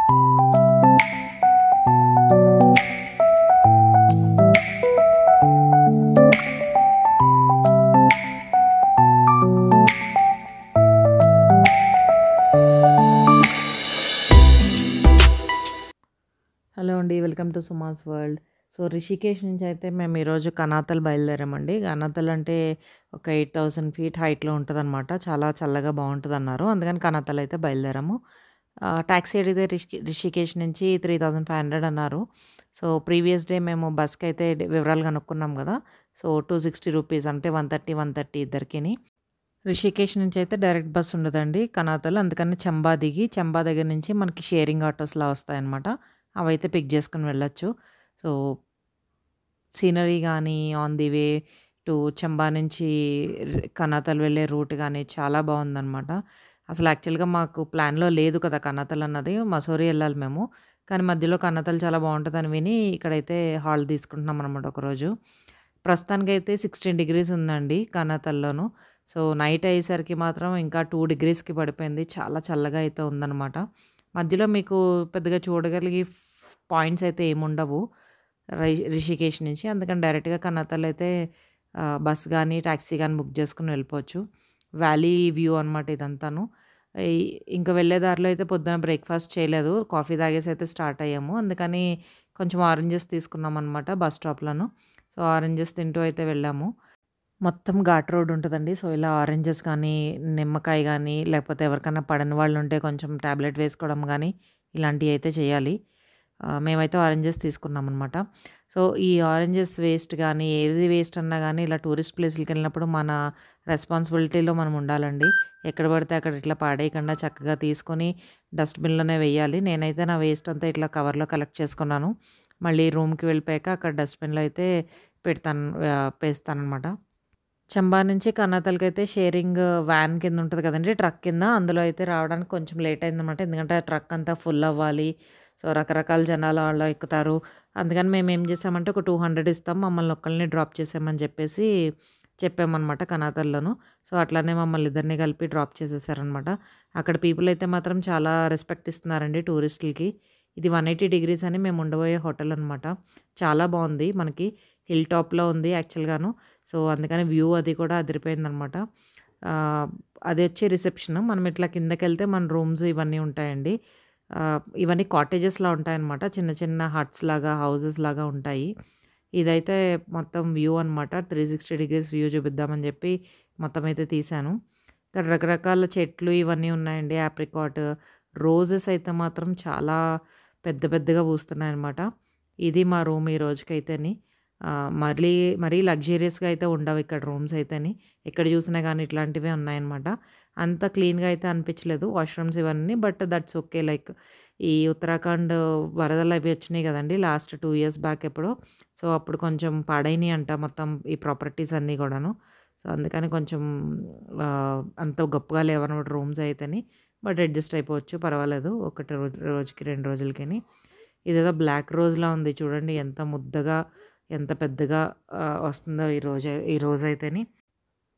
Hello అండి. Welcome to Suma's world. So, Rishikesh నుంచి అయితే మేము ఈరోజు కనాతల్ బయలుదేరామండి. కనాతల్ అంటే ఒక 8000 ఫీట్ హైట్‌లో ఉంటదనమాట. చాలా చల్లగా బావుంటదన్నారు. అందుకని కనాతల్ అయితే బయలుదేరాము. టాక్సీ అడిగితే రిషికేష్ నుంచి 3500 అన్నారు. సో, ప్రీవియస్ డే మేము బస్‌కైతే వివరాలు కనుక్కున్నాం గదా! సో, ₹260 అంటే 130 ఇద్దరికిని. రిషికేష్ నుంచి అయితే డైరెక్ట్ బస్ ఉండదండి కనాతల్. అందుకని చంబా దిగి, చంబా దగ్గర నుంచి మనకి షేరింగ్ ఆటోస్‌లా వస్తాయన్నమాట. అవైతే పిక్ చేసుకొని వెళ్ళొచ్చు. సో, సీనరీ గానీ, on the way to Chamba నుంచి కనాతల్ వెళ్ళే రూట్ గానీ చాలా బావుందనమాట. అసలు యాక్చువల్‌గా మాకు ప్లాన్‌లో లేదు కదా! కనాతల్ అన్నది. మసూరి ఎళ్ళాలి మేము. కానీ మధ్యలో కనాతల్ చాలా బావుంటదని విని ఇక్కడైతే హాల్ తీసుకుంటున్నామనమాట ఒకరోజు. ప్రస్తుతానికైతే 16 డిగ్రీస్ ఉందండి కనాతల్‌లోను. సో, నైట్ అయ్యేసరికి మాత్రం ఇంకా 2 డిగ్రీస్‌కి పడిపోయింది. చాలా చల్లగా అయితే ఉందనమాట. మధ్యలో మీకు పెద్దగా చూడగలిగే పాయింట్స్ అయితే ఏముండవు. రిషికేష్ నుంచి. అందుకని డైరెక్ట్‌గా కనాతల్ అయితే బస్ గానీ, టాక్సీ గానీ బుక్ చేసుకొని వెళ్ళిపోవచ్చు. వ్యాలీ వ్యూ అనమాట ఇదంతాను. ఈ ఇంక వెళ్ళే దారిలో అయితే పొద్దున బ్రేక్‌ఫాస్ట్ చేయలేదు. కాఫీ తాగేసి అయితే స్టార్ట్ అయ్యాము. అందుకని కొంచెం ఆరెంజెస్ తీసుకున్నామనమాట బస్ స్టాప్‌లోను. సో, ఆరెంజెస్ తింటూ అయితే వెళ్ళాము. మొత్తం ఘాట్ రోడ్ ఉంటదండి. సో, ఇలా ఆరెంజెస్ గానీ, నిమ్మకాయ గానీ, లేకపోతే ఎవరికన్నా పడని వాళ్ళుంటే కొంచెం టాబ్లెట్ వేసుకోవడం గానీ, ఇలాంటియయితే చేయాలి. మేమైతే ఆరెంజెస్ తీసుకున్నామనమాట. సో, ఈ ఆరెంజెస్ వేస్ట్ గానీ, ఏది వేస్ట్ అన్నా గానీ, ఇలా టూరిస్ట్ ప్లేసులకెళ్ళినప్పుడు మన రెస్పాన్సిబిలిటీలో మనం ఉండాలండి. ఎక్కడ పడితే అక్కడ ఇట్లా పాడేయకుండా చక్కగా తీసుకొని డస్ట్‌బిన్‌లోనే వెయ్యాలి. నేనైతే నా వేస్ట్ అంతా ఇట్లా కవర్‌లో కలెక్ట్ చేసుకున్నాను. మళ్ళీ రూమ్‌కి వెళ్ళిపోయాక అక్కడ డస్ట్‌బిన్‌లో అయితే పెడతాను పేస్తాననమాట. చంబా నుంచి కర్ణాటకైతే షేరింగ్ వ్యాన్ కింద ఉంటది కదండీ! ట్రక్ కింద. అందులో అయితే రావడానికి కొంచెం లేట్ అయిందనమాట. ఎందుకంటే ఆ ట్రక్ అంతా ఫుల్ అవ్వాలి. సో, రకరకాల జనాలు ఆళ్ళు ఎక్కుతారు. అందుకని మేమేం చేసామంటే ఒక 200 ఇస్తాం. మమ్మల్ని ఒక్కళ్ళని డ్రాప్ చేసేయమని చెప్పేసి చెప్పామనమాట కనాతల్‌లోను. సో, అట్లనే మమ్మల్ని ఇద్దరిని కలిపి డ్రాప్ చేసేసారనమాట. అక్కడ పీపుల్ అయితే మాత్రం చాలా రెస్పెక్ట్ ఇస్తున్నారండి టూరిస్టులకి. ఇది 180 డిగ్రీస్ అని మేము ఉండబోయే హోటల్ అనమాట. చాలా బావుంది. మనకి హిల్ టాప్‌లో ఉంది యాక్చువల్‌గాను. సో, అందుకని వ్యూ అది కూడా అదిరిపోయిందనమాట. ఆహ్, అదొచ్చి రిసెప్షన్. మనం ఇట్లా కిందకెళ్తే మన రూమ్స్ ఇవన్నీ ఉంటాయండి. ఇవన్నీ కాటేజెస్‌లా ఉంటాయనమాట. చిన్న చిన్న హట్స్ లాగా, హౌసెస్ లాగా ఉంటాయి. ఇదైతే మొత్తం వ్యూ అనమాట. 360 డిగ్రీస్ వ్యూ చూపిద్దామని చెప్పి మొత్తం అయితే తీశాను. ఇక్కడ రకరకాల చెట్లు ఇవన్నీ ఉన్నాయండి. యాప్రికాట్, రోజెస్ అయితే మాత్రం చాలా పెద్ద పెద్దగా పూస్తున్నాయనమాట. ఇది మా రూమ్ ఈ రోజుకైతేని. మళ్ళీ మరీ లగ్జూరియస్‌గా అయితే ఉండవు ఇక్కడ రూమ్స్ అయితేని. ఎక్కడ చూసినా గానీ ఇట్లాంటివే ఉన్నాయన్నమాట. అంత క్లీన్‌గా అయితే అనిపించలేదు వాష్‌రూమ్స్ ఇవన్నీ. But that's okay. లైక్ ఈ ఉత్తరాఖండ్ వరదలు అవి వచ్చినాయి గదండీ! లాస్ట్ 2 ఇయర్స్ బ్యాక్ ఎప్పుడో. సో, అప్పుడు కొంచెం పాడైనియంట మొత్తం ఈ ప్రాపర్టీస్ అన్నీ గూడాను. సో, అందుకని కొంచెం అంత గొప్పగా లేవన్నమాట రూమ్స్ అయితేని. బట్ అడ్జస్ట్ అయిపోవచ్చు పర్వాలేదు. ఒకటి రోజుకి 2 రోజులకిని. ఇదేదో బ్లాక్ రోజ్‌లా ఉంది చూడండి ఎంత ముద్దగా, ఎంత పెద్దగా వస్తుందో ఈ రోజైతేని.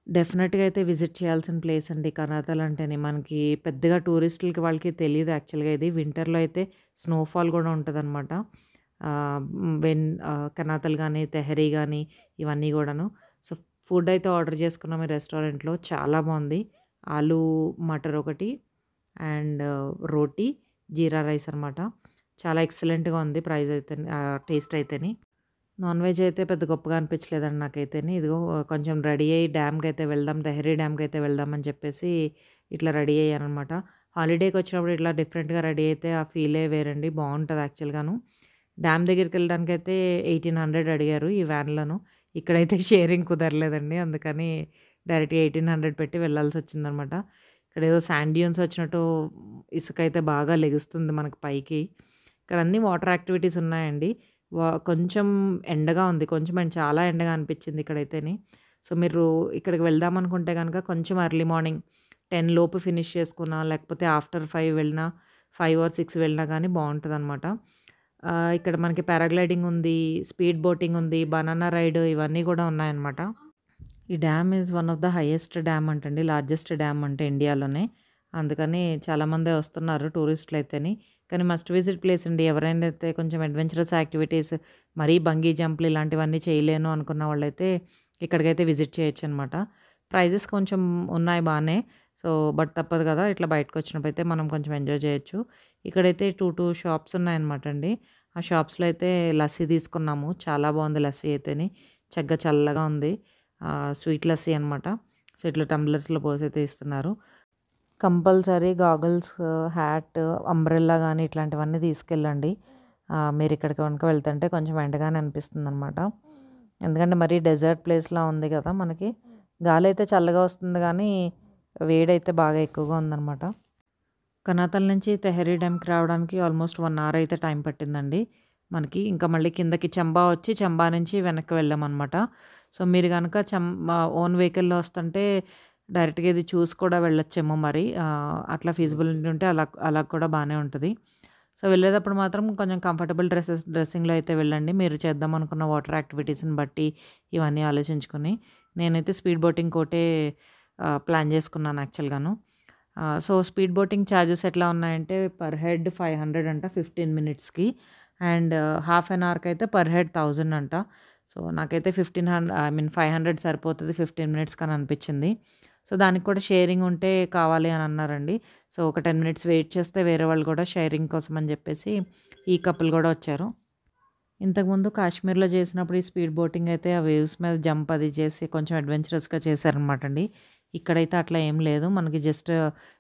డెఫినెట్‌గా అయితే విజిట్ చేయాల్సిన ప్లేస్ అండి కనాతల్ అంటేనే. మనకి పెద్దగా టూరిస్టులకి వాళ్ళకి తెలీదు యాక్చువల్‌గా ఇది. వింటర్‌లో అయితే స్నోఫాల్ గూడా ఉంటదనమాట. కనాతల్ గాని, తెహరీ గాని ఇవన్నీ గూడాను. సో, ఫుడ్ అయితే ఆర్డర్ చేసుకున్నాం ఈ రెస్టారెంట్‌లో. చాలా బావుంది. ఆలు మటర్ ఒకటి అండ్ రోటీ, జీరా రైస్ అనమాట. చాలా ఎక్సలెంట్‌గా ఉంది టేస్ట్ అయితేని. నాన్ వెజ్ అయితే పెద్ద గొప్పగా అనిపించలేదండి నాకైతేని. ఇదిగో కొంచెం రెడీ అయ్యి డ్యామ్‌కైతే వెళ్దాం, తెహరీ డ్యామ్‌కైతే వెళ్దాం అని చెప్పేసి ఇట్లా రెడీ అయ్యాననమాట. హాలిడేకొచ్చినప్పుడు ఇట్లా డిఫరెంట్‌గా రెడీ అయితే ఆ ఫీలే వేరండి. బావుంటది యాక్చువల్‌గాను. డ్యామ్ దగ్గరికెళ్ళడానికైతే 1800 అడిగారు ఈ వ్యాన్‌లోను. ఇక్కడైతే షేరింగ్ కుదరలేదండి. అందుకని డైరెక్ట్‌గా 1800 పెట్టి వెళ్ళాల్సొచ్చిందనమాట. ఇక్కడేదో సాండ్ డ్యూన్స్ వచ్చినట్టు ఇసుకైతే బాగా లెగుస్తుంది మనకి పైకి. ఇక్కడ అన్నీ వాటర్ యాక్టివిటీస్ ఉన్నాయండి. కొంచెం ఎండగా ఉంది. కొంచెం చాలా ఎండగా అనిపిచ్చింది ఇక్కడైతేని. సో, మీరు ఇక్కడికి వెళ్దామనుకుంటే గనక కొంచెం ఎర్లీ మార్నింగ్ 10 లోపు ఫినిష్ చేసుకున్నా, లేకపోతే ఆఫ్టర్ 5 వెళ్ళినా, 5 ఆర్ 6 వెళ్ళినా గానీ బావుంటదనమాట. ఇక్కడ మనకి పారాగ్లైడింగ్ ఉంది, స్పీడ్ బోటింగ్ ఉంది, బనానా రైడ్ ఇవన్నీ గూడా ఉన్నాయన్నమాట. ఈ dam is one of the highest dam అంటండి. లార్జెస్ట్ డ్యామ్ అంటే ఇండియాలోనే. అందుకని చాలామందే వస్తున్నారు టూరిస్టులైతేని. కానీ మస్ట్ విజిట్ ప్లేస్ అండి. ఎవరైనా అయితే కొంచెం అడ్వెంచరస్ యాక్టివిటీస్ మరీ బంగీ జంప్‌లు ఇలాంటివన్నీ చేయలేను అనుకున్న వాళ్ళైతే ఇక్కడికైతే విజిట్ చేయొచ్చనమాట. ప్రైజెస్ కొంచెం ఉన్నాయి బానే. సో, బట్ తప్పదు కదా! ఇట్లా బయటకొచ్చినప్పుడైతే మనం కొంచెం ఎంజాయ్ చేయొచ్చు. ఇక్కడైతే 2 షాప్స్ ఉన్నాయన్నమాట అండి. ఆ షాప్స్‌లో అయితే లస్సీ తీసుకున్నాము. చాలా బాగుంది లస్సీ అయితేని. చల్లగా ఉంది. స్వీట్ లస్సీ అనమాట. సో, ఇట్లా టంబ్లర్స్‌లో పోసైతే ఇస్తున్నారు. కంపల్సరీ గాగుల్స్, హ్యాట్, అంబ్రెల్లా గానీ ఇట్లాంటివన్నీ తీసుకెళ్ళండి. మీరిక్కడికి గనుక వెళ్తుంటే కొంచెం ఎండగానే అనిపిస్తుందనమాట. ఎందుకంటే మరీ డెజర్ట్ ప్లేస్‌లా ఉంది గదా! మనకి. గాలైతే చల్లగా వస్తుంది గానీ, వేడైతే బాగా ఎక్కువగా ఉందనమాట. కనాతల్ నుంచి తెహరీ డ్యామ్‌కి రావడానికి ఆల్మోస్ట్ 1 అవర్ అయితే టైం పట్టిందండి మనకి. ఇంకా మళ్ళీ కిందకి చంబా వచ్చి, చంబా నుంచి వెనక్కి వెళ్ళామనమాట. సో, మీరు గనక ఓన్ వెహికల్‌లో వస్తుంటే డైరెక్ట్‌గా ఇది చూసి కూడా వెళ్ళొచ్చేమో మరి. అట్లా ఫీజిబిలిటీ ఉంటే అలా అలా కూడా బానే ఉంటది. సో, వెళ్ళేటప్పుడు మాత్రం కొంచెం కంఫర్టబుల్ డ్రెస్సింగ్‌లో అయితే వెళ్ళండి. మీరు చేద్దామనుకున్న వాటర్ యాక్టివిటీస్‌ని బట్టి ఇవన్నీ ఆలోచించుకొని. నేనైతే స్పీడ్ బోటింగ్ ఒకటే ప్లాన్ చేసుకున్నాను యాక్చువల్‌గాను. సో, స్పీడ్ బోటింగ్ చార్జెస్ ఎట్లా ఉన్నాయంటే పర్ హెడ్ 500 అంట 15 మినిట్స్‌కి. అండ్ హాఫ్ అన్ అవర్‌కైతే పర్ హెడ్ 1000 అంట. సో, నాకైతే 500 సరిపోతది 15 మినిట్స్‌కని అనిపించింది. సో, దానికి కూడా షేరింగ్ ఉంటే కావాలి అని అన్నారండి. సో, ఒక 10 మినిట్స్ వెయిట్ చేస్తే వేరే వాళ్ళు కూడా షేరింగ్ కోసం అని చెప్పేసి ఈ కపుల్ కూడా వచ్చారు. ఇంతకుముందు కాశ్మీర్‌లో చేసినప్పుడు ఈ స్పీడ్ బోటింగ్ అయితే ఆ వేవ్స్ మీద జంప్ అది చేసి కొంచెం అడ్వెంచరస్‌గా చేశారనమాట అండి. ఇక్కడైతే అట్లా ఏం లేదు. మనకి జస్ట్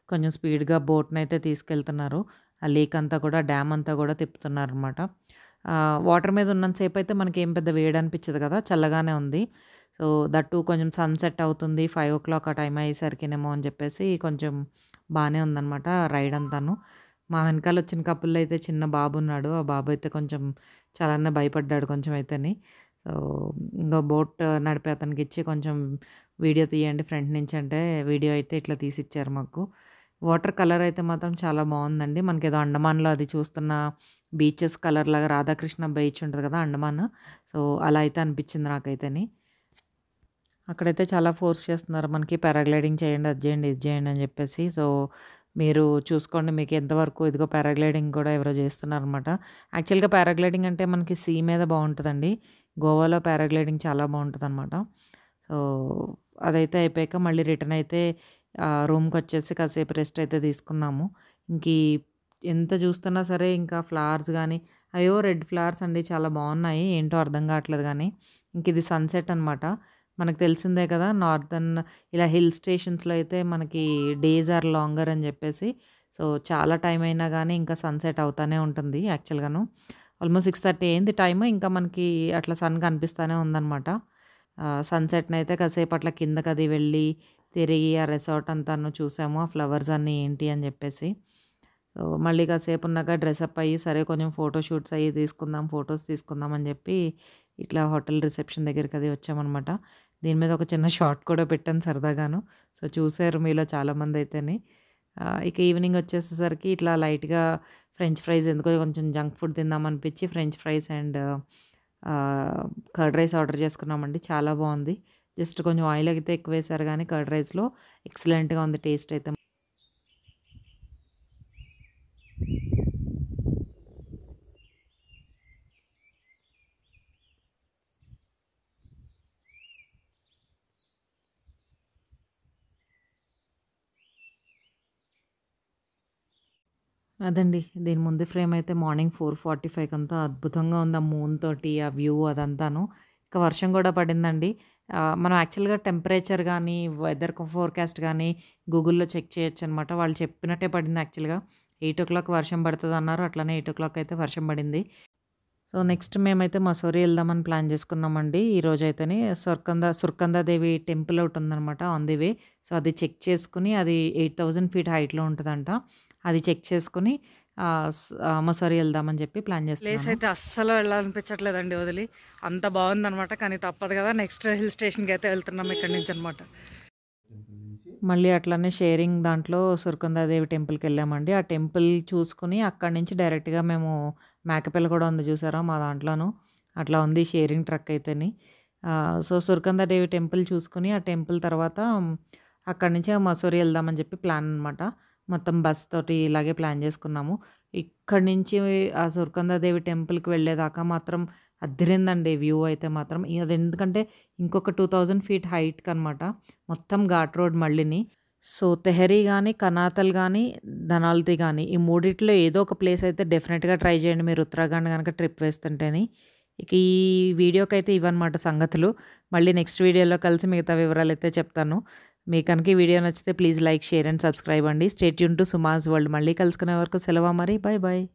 కొంచెం స్పీడ్‌గా బోట్‌నైతే తీసుకెళ్తున్నారు. ఆ లేక్ అంతా కూడా డ్యామ్ అంతా కూడా తిప్పుతున్నారనమాట. వాటర్ మీద ఉన్నంత సేపయితే మనకేం పెద్ద వేడనిపిచ్చదు కదా! చల్లగానే ఉంది. సో, దట్ టూ కొంచెం సన్‌సెట్ అవుతుంది. 5:00 ఆ టైం అయ్యేసరికినేమో అని చెప్పేసి కొంచెం బానే ఉందనమాట రైడ్ అంతాను. మా వెనకాలొచ్చిన కపుల్‌లో అయితే చిన్న బాబున్నాడు. ఆ బాబయితే కొంచెం చాలానే భయపడ్డాడు కొంచెం అయితేని. సో, ఇంగ బోట్ నడిపే అతనికిచ్చి కొంచెం వీడియో తీయండి ఫ్రంట్ నుంచి అంటే, వీడియో అయితే ఇట్లా తీసిచ్చారు మాకు. వాటర్ కలర్ అయితే మాత్రం చాలా బావుందండి. మనకేదో అండమాన్‌లో అది చూస్తున్న బీచెస్ కలర్‌లాగా రాధాకృష్ణ బీచ్ ఉంటది కదా! అండమాన్. సో, అలా అయితే అనిపిచ్చింది నాకైతేని. అక్కడైతే చాలా ఫోర్స్ చేస్తున్నారు. మనకి పారాగ్లైడింగ్ చేయండి, అది చేయండి, ఇది చేయండి అని చెప్పేసి. సో, మీరు చూసుకోండి మీకు ఎంతవరకు ఇదిగో పారాగ్లైడింగ్ కూడా ఎవరో చేస్తున్నారనమాట. యాక్చువల్‌గా పారాగ్లైడింగ్ అంటే మనకి సీ మీద బావుంటదండి. గోవాలో పారాగ్లైడింగ్ చాలా బావుంటదనమాట. సో, అదైతే అయిపోయాక మళ్ళీ రిటర్న్ అయితే రూమ్‌కొచ్చేసి కాసేపు రెస్ట్ అయితే తీసుకున్నాము. ఇంకీ ఎంత చూస్తున్నా సరే ఇంకా ఫ్లవర్స్ గానీ, అయ్యో! రెడ్ ఫ్లవర్స్ అండి చాలా బావున్నాయి. ఏంటో అర్థం కావట్లేదు గానీ. ఇంకిది సన్‌సెట్ అనమాట. మనకు తెలిసిందే కదా! నార్దర్న్ ఇలా హిల్ స్టేషన్స్‌లో అయితే మనకి డేస్ ఆర్ లాంగర్ అని జెప్పేసి. సో, చాలా టైం అయినా గానీ ఇంకా సన్‌సెట్ అవుతానే ఉంటుంది యాక్చువల్‌గాను. ఆల్మోస్ట్ 6:30 అయింది టైము. ఇంకా మనకి అట్లా సన్ కనిపిస్తానే ఉందనమాట. సన్‌సెట్‌నయితే కాసేపు అట్లా కిందకది వెళ్ళి, తిరిగి ఆ రిసార్ట్ అంతాను చూసాము. ఆ ఫ్లవర్స్ అన్నీ ఏంటి అని జెప్పేసి. సో, మళ్ళీ కాసేపున్నాక డ్రెసప్ అయ్యి, సరే కొంచెం ఫోటో షూట్స్ అయ్యి తీసుకుందాం, ఫోటోస్ తీసుకుందాం అని జెప్పి, ఇట్లా హోటల్ రిసెప్షన్ దగ్గరికది వచ్చామనమాట. దీని మీద ఒక చిన్న షార్ట్ కూడా పెట్టాను సరదాగాను. సో, చూసారు మీలో చాలామందయితేని. ఇక ఈవినింగ్ వచ్చేసేసరికి ఇట్లా లైట్‌గా ఫ్రెంచ్ ఫ్రైస్ ఎందుకో కొంచెం జంక్ ఫుడ్ తిందామనిపిచ్చి French fries and curd rice order చేసుకున్నామండి. చాలా బావుంది. జస్ట్ కొంచెం ఆయిల్ అయితే ఎక్కువేశారు గానీ కర్డ్ రైస్‌లో ఎక్సలెంట్‌గా ఉంది టేస్ట్ అయితే. అదండి. దీని ముందు ఫ్రేమ్ అయితే మార్నింగ్ 4:45 కంతా అద్భుతంగా ఉంది. ఆ మూన్ తోటి, ఆ వ్యూ అదంతాను. ఇక వర్షం గూడా పడిందండి. మనం యాక్చువల్‌గా టెంపరేచర్ గానీ, వెదర్ ఫోర్‌కాస్ట్ గానీ గూగుల్‌లో చెక్ చేయొచ్చనమాట. వాళ్ళు చెప్పినట్టే పడింది యాక్చువల్‌గా. 8:00 వర్షం పడతదన్నారు. అట్లనే 8:00 అయితే వర్షం పడింది. సో, నెక్స్ట్ మేమైతే మసూరి ఎళ్దామని ప్లాన్ చేసుకున్నామండి. ఈరోజైతేని సుర్కందా దేవి టెంపుల్ ఒకటుందనమాట ఆన్ ది వే. సో, అది చెక్ చేసుకొని అది 8000 ఫీట్ హైట్‌లో ఉంటదంట. అది చెక్ చేసుకొని మసూరి ఎళ్దామని చెప్పి ప్లాన్ ప్లేస్ చేస్తున్నాను. అయితే అస్సలు వెళ్ళాలనిపించట్లేదండి వదిలి. అంత బాగుందనమాట. కానీ తప్పదు కదా! నెక్స్ట్ హిల్ స్టేషన్‌కి అయితే వెళ్తున్నాం ఇక్కడి నుంచి అనమాట. మళ్ళీ అట్లనే షేరింగ్ దాంట్లో సురకందాదేవి టెంపుల్‌కెళ్ళామండి. ఆ టెంపుల్ చూసుకొని అక్కడి నుంచి డైరెక్ట్‌గా మేము మేకపిల్ల కూడా ఉంది చూసారా మా దాంట్లోను. అట్లా ఉంది షేరింగ్ ట్రక్ అయితేని. సో, సురకందాదేవి టెంపుల్ చూసుకొని, ఆ టెంపుల్ తర్వాత అక్కడి నుంచి మసూరి ఎళ్దామని చెప్పి ప్లాన్ అనమాట. మొత్తం బస్ తోటి ఇలాగే ప్లాన్ చేసుకున్నాము. ఇక్కడి నుంచి ఆ సుర్కందాదేవి టెంపుల్‌కి వెళ్ళేదాకా మాత్రం అద్దిరిందండి వ్యూ అయితే మాత్రం. అదెందుకంటే ఇంకొక 2000 ఫీట్ హైట్‌కనమాట. మొత్తం ఘాట్ రోడ్ మళ్ళీని. సో, తెహరీ గాని, కనాతల్ గాని, ధనాల్తి గాని ఈ మూడిట్లో ఏదో ఒక ప్లేస్ అయితే డెఫినెట్‌గా ట్రై చేయండి మీరు ఉత్తరాఖండ్ గనక ట్రిప్ వేస్తుంటేని. ఇక ఈ వీడియోకైతే ఇవన్నమాట సంగతులు. మళ్ళీ నెక్స్ట్ వీడియోలో కలిసి మిగతా వివరాలైతే చెప్తాను. మీకు కనుక ఈ వీడియో నచ్చితే please like, share and subscribe అండి. Stay tuned to Suma's world. మళ్ళీ కలుసుకునే వరకు సెలవు మరి. Bye bye.